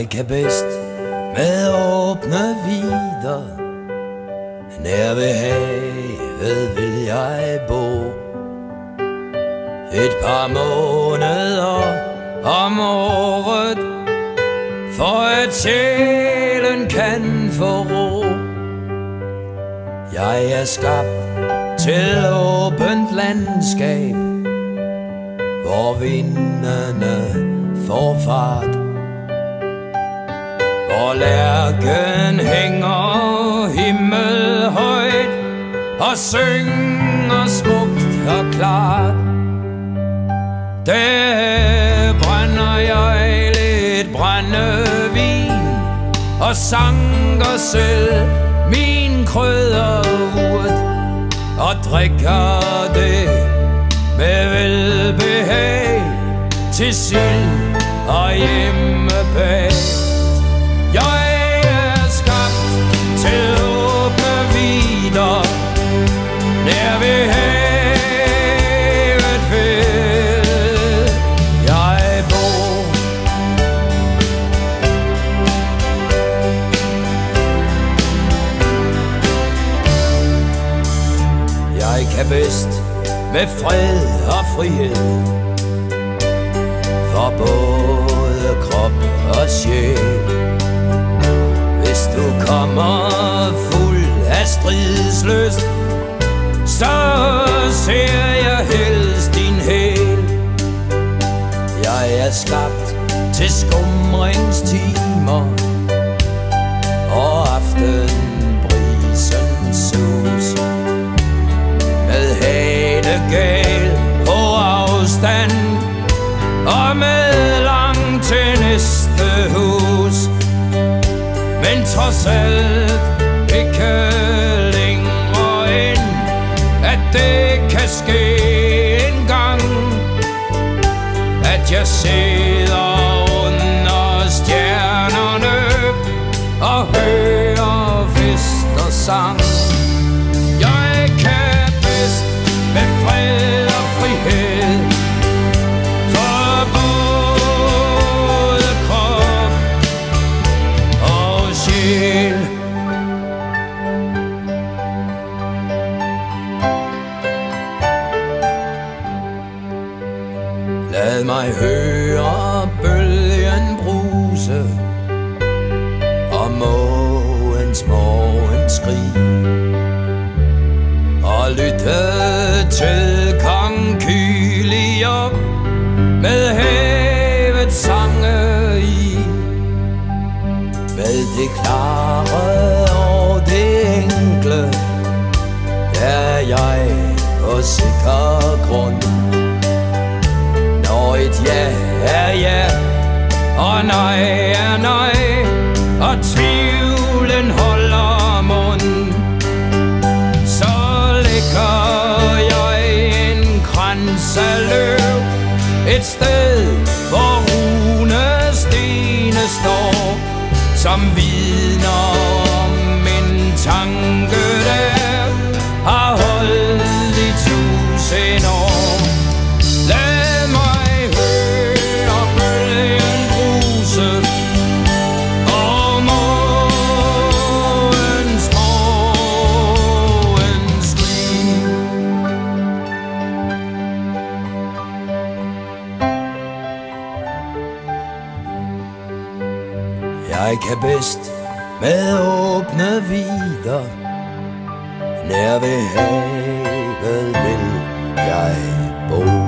Jeg kan bedst med åbne vider, nær ved havet vil jeg bo. Et par måneder om året, for at sjælen kan få ro. Jeg er skabt til åbent landskab, hvor vindene får fart, hvor lærken hænger himmelhøjt og synger smukt og klart. Der brænder jeg lidt brændevin og sanker selv min krydderurt og drikker det med velbehag til sild og hjemmebag. Jeg er skabt til åbne vider, nær ved havet vil jeg bo. Jeg kan bedst med fred og frihed, for både krop og sjæl. Hvis du kommer fuld af stridslyst, så ser jeg helst din hæl. Jeg er skabt til skumringstimer og aftenbrisens sus, med hanegal på afstand og med langt til næste hus. Men trods alt ikke længere end at det kan ske en gang, at jeg sidder under stjernerne og hører fest og sang. Jeg kan bedst med fred og frihed, for både krop og sjæl. Lad mig høre bølgen bruse og mågens morgenskrig, og lytte til konkylier med havets sange i. Med det klare og det enkle er jeg på sikker grund. Når et ja er ja og nej er nej, og tvivlen holder mund, så lægger jeg en krans af løv et sted, hvor runestene står, som vidner om en tanke, der har holdt i 1000 år. Lad mig høre bølgen bruse og mågens morgenskrig. Jeg kan bedst med åbne vider, nær ved havet vil jeg bo.